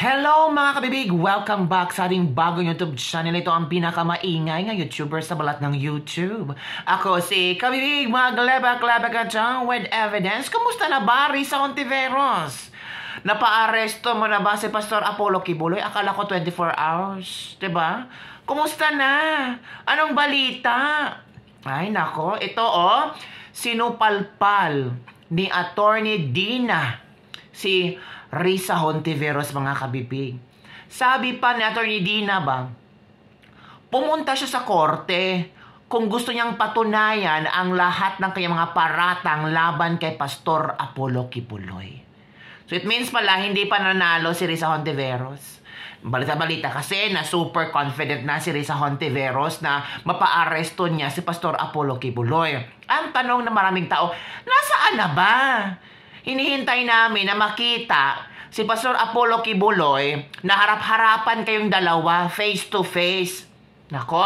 Hello mga kabibig! Welcome back sa ating bagong YouTube channel. Ito ang pinakamaingay nga YouTuber sa balat ng YouTube. Ako si Kabibig, maglebak-lebak ka dyan with evidence. Kumusta na ba, Risa Hontiveros? Napaaresto mo na ba si Pastor Apollo Kibuloy? Akala ko 24 hours, diba? Kumusta na? Anong balita? Ay nako, ito sinupalpal ni Attorney Dina si Risa Hontiveros, mga kabibig. Sabi pa ni Attorney Dina pumunta siya sa korte kung gusto niyang patunayan ang lahat ng kanyang mga paratang laban kay Pastor Apollo Kibuloy. So it means pala, hindi pa nanalo si Risa Hontiveros. Balita-balita kasi na super confident na si Risa Hontiveros na mapaaresto niya si Pastor Apollo Kibuloy. Ang tanong ng maraming tao, nasaan na ba? Hinihintay namin na makita si Pastor Apollo Kibuloy na harap-harapan kayong dalawa, face to face. Nako,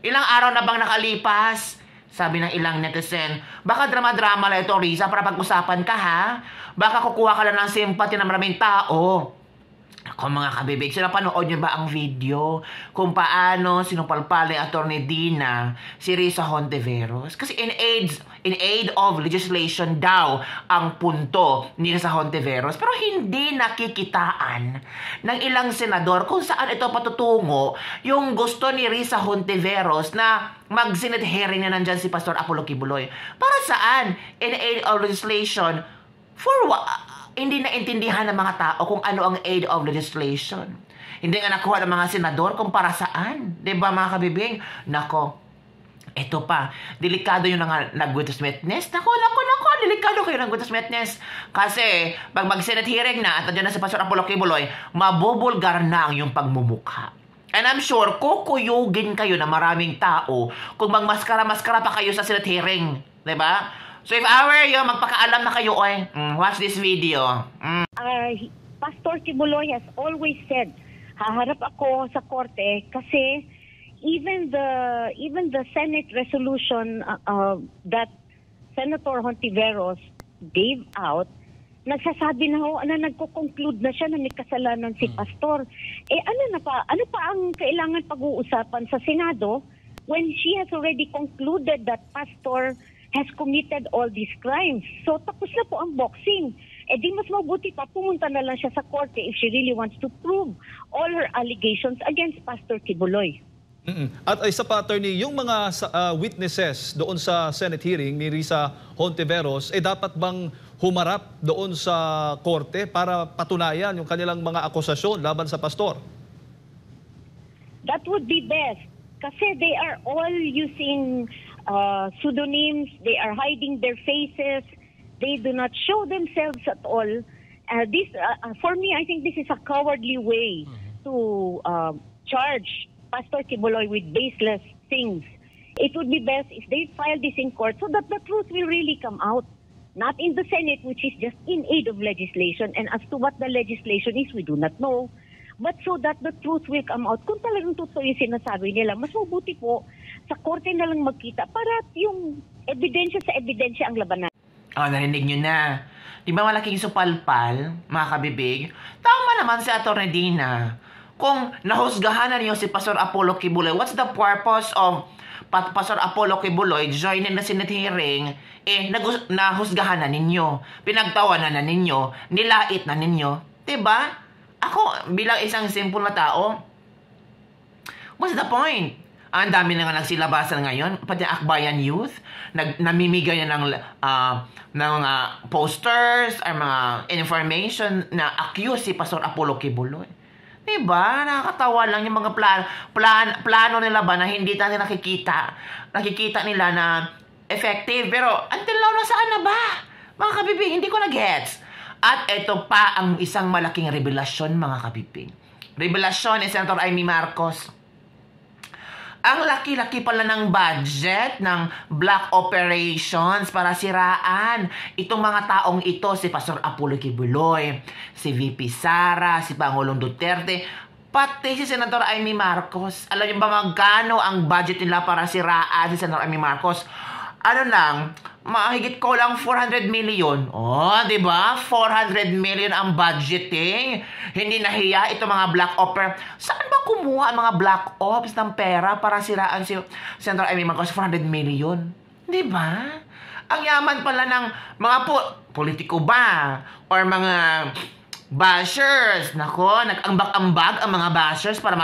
ilang araw na bang nakalipas? Sabi ng ilang netizen, baka drama-drama lang ito, Risa, para pag-usapan ka, ha? Baka kukuha ka lang ng simpati ng maraming tao. Ako mga kabibig, sinapanood niyo ba ang video kung paano sinupalpali Attorney Dina si Risa Hontiveros? Kasi in aid of legislation daw ang punto ni Risa Hontiveros, pero hindi nakikitaan ng ilang senador kung saan ito patutungo yung gusto ni Risa Hontiveros na mag-Senate hearing na nandyan si Pastor Apollo Kibuloy. Para saan? In aid of legislation, for what? Hindi naintindihan ng mga tao kung ano ang aid of legislation. Hindi nga nakuha ng mga senador kung para saan. Diba mga kabibing? Nako, ito pa, delikado yung nag-witness witness. Nako, delikado kayo ng witness witness. Kasi, pag mag-Senate hearing na at nandiyan na si Pastor Apollo Kibuloy, mabubulgar na ang yung pagmumukha. And I'm sure, kukuyugin kayo na maraming tao kung magmaskara-maskara pa kayo sa Senate hearing. Diba? So if I were you, magpakaalam na kayo, watch this video. Pastor Kibuloy has always said, haharap ako sa korte kasi even the Senate resolution that Senator Hontiveros gave out, nagsasabi na nagko-conclude na siya na may kasalanan si Pastor. Ano pa ang kailangan pag-uusapan sa Senado when she has already concluded that Pastor has committed all these crimes. So, tapos na po ang boxing. Di mas mabuti pa, pumunta na lang siya sa korte if she really wants to prove all her allegations against Pastor Kibuloy. At isa pa, Attorney, yung mga witnesses doon sa Senate hearing ni Risa Hontiveros, dapat bang humarap doon sa korte para patunayan yung kanilang mga akusasyon laban sa pastor? That would be best. Kasi they are all using pseudonyms, they are hiding their faces, they do not show themselves at all. For me, I think this is a cowardly way to charge Pastor Kibuloy with baseless things. It would be best if they file this in court so that the truth will really come out. Not in the Senate, which is just in aid of legislation, and as to what the legislation is, we do not know. But so that the truth will come out. Kung talagang totoo yung sinasabi nila, mas mabuti po sa korte na lang magkita para yung ebidensya sa ebidensya ang labanan. Narinig nyo na. Di ba malaking supalpal, mga kabibig? Tama naman si Atty. Dina. Kung nahusgahan na niyo si Pastor Apollo Kibuloy, what's the purpose of Pastor Apollo Kibuloy joining the Senate hearing? Nahusgahan na ninyo. Pinagtawanan na ninyo. Nilait na ninyo. Diba? Ako, bilang isang simple na tao, what's the point? Ang dami na nga nagsilabasan ngayon, pati Akbayan Youth, namimigay na ng posters, ay mga information na accuse si Pastor Apollo Kibuloy. Diba? Nakakatawa lang yung mga plano nila ba na hindi natin nakikita. Nakikita nila na effective, pero until now, nasaan na ba? Mga kabibig, hindi ko na-gets. At ito pa ang isang malaking revelasyon, mga kabibig. Revelasyon ni Senator Amy Marcos. Ang laki-laki pala ng budget ng black operations para siraan itong mga taong ito, si Pastor Apollo Kibuloy, si VP Sara, si Pangulong Duterte, pati si Senator Amy Marcos. Alam niyo ba magkano ang budget nila para siraan si Senator Amy Marcos? mahigit ko lang 400 million. Oh, di ba? 400 million ang budgeting. Hindi nahiya itong mga black ops. Saan ba kumuha ang mga black ops ng pera para siraan si Senator Amy Marcos 400 million? Di ba? Ang yaman pala ng mga politiko ba? Or mga bashers. Nako, nag-ambag-ambag ang mga bashers para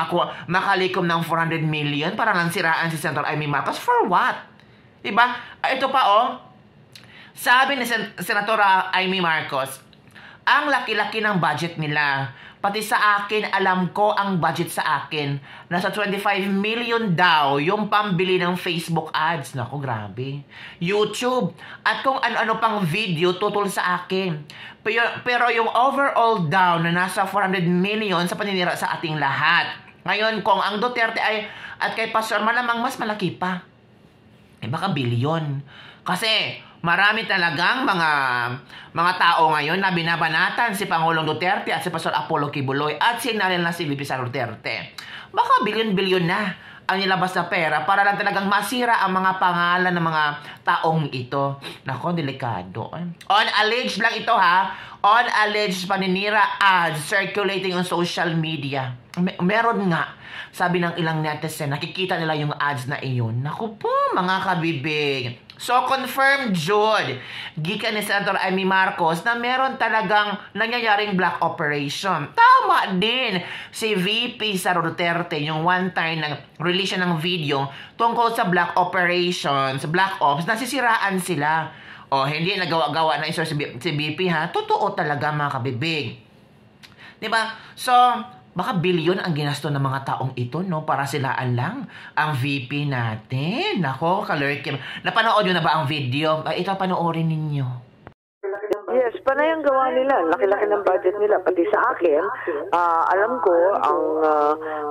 makalikom ng 400 million para lang siraan si Senator Amy Marcos. For what? Diba? Ito pa sabi ni Senatora Amy Marcos, ang laki-laki ng budget nila. Pati sa akin, alam ko ang budget sa akin. Nasa 25 million daw yung pambili ng Facebook ads. Naku, grabe. YouTube. At kung ano-ano pang video tutol sa akin. Pero yung overall daw na nasa 400 million sa paninira sa ating lahat. Ngayon, kung ang Duterte at kay Pastor malamang mas malaki pa. Baka bilyon. Kasi marami talagang mga tao ngayon na binabanatan si Pangulong Duterte at si Pastor Apollo Kibuloy at sinalin na si VP Sara Duterte. Baka bilyon-bilyon na ang nilabas na pera para lang talagang masira ang mga pangalan ng mga taong ito. Nako, delikado. On alleged lang ito On alleged paninira ads circulating on social media. Meron nga. Sabi ng ilang netizen, nakikita nila yung ads na iyon. Naku po, mga kabibig. So, confirmed, Jude, gikan ni Senator Amy Marcos na meron talagang nangyayaring black operation. Tama din si VP Sara Duterte, yung one time nag-release siya ng video tungkol sa black operations, black ops, nasisiraan sila. Hindi nagawa-gawa na iso si VP Totoo talaga, mga kabibig. Diba? So, baka bilyon ang ginasto ng mga taong ito, no? Para silaan lang ang VP natin. Nako, kalurkim. Napanood nyo na ba ang video? Ito, panoorin ninyo. Yes, panay ang gawa nila. Laki-laki ng budget nila. Pati sa akin, alam ko,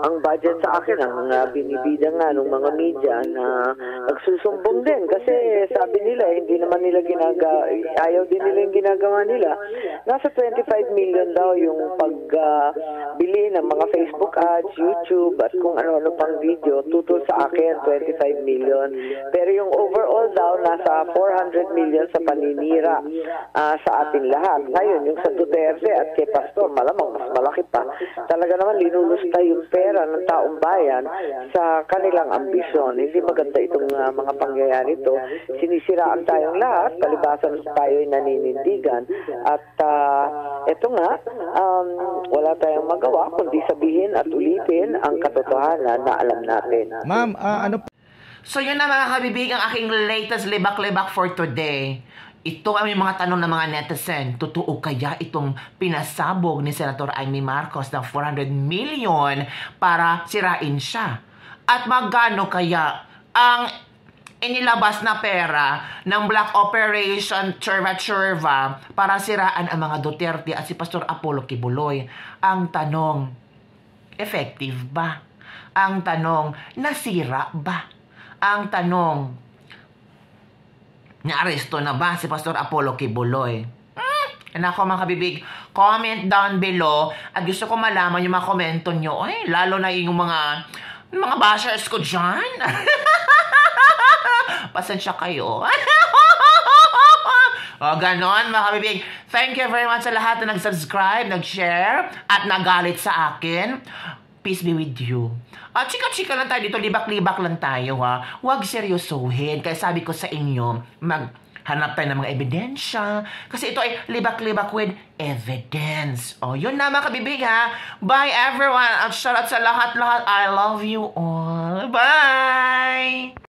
ang budget sa akin, ang binibida nga ng mga media na nagsusumbong din. Kasi sabi nila, hindi naman nila ayaw din nila yung ginagawa nila. Nasa 25 million daw yung pagbili ng mga Facebook ads, YouTube, at kung ano-ano pang video. Tutol sa akin, 25 million. Pero yung overall daw, nasa 400 million sa paninira sa ating lahat. Ngayon, yung sa Duterte at kay Pastor, malamang mas malaki pa. Talaga naman, linulusta yung pera ng taong bayan sa kanilang ambisyon. Hindi maganda itong mga pangyayari ito. Sinisiraan tayong lahat, kalibasan tayo ay naninindigan. At ito nga, wala tayong magawa kundi sabihin at ulitin ang katotohanan na alam natin. Ma'am, ano So yun na, mga kabibig, ang aking latest libak-libak for today. Ito ang mga tanong ng mga netizen. Totoo kaya itong pinasabog ni Senator Amy Marcos ng 400 million para sirain siya? At magkano kaya ang inilabas na pera ng Black Operation Churva para siraan ang mga Duterte at si Pastor Apollo Kibuloy? Ang tanong, effective ba? Ang tanong, nasira ba? Ang tanong, naaresto na ba si Pastor Apollo Kibuloy? Nako, mga kabibig, comment down below at gusto ko malaman yung mga komento nyo. Lalo na yung mga bashers ko dyan. Pasensya kayo. Ganon, mga kabibig. Thank you very much sa lahat na nag-subscribe, nag-share, at nagalit sa akin. Peace be with you. Chika-chika lang tayo dito, libak-libak lang tayo, Huwag seryosohin. Kaya sabi ko sa inyo, maghanap tayo ng mga ebidensya. Kasi ito ay libak-libak with evidence. Yun na, mga kabibig, Bye, everyone. At shout out sa lahat-lahat. I love you all. Bye!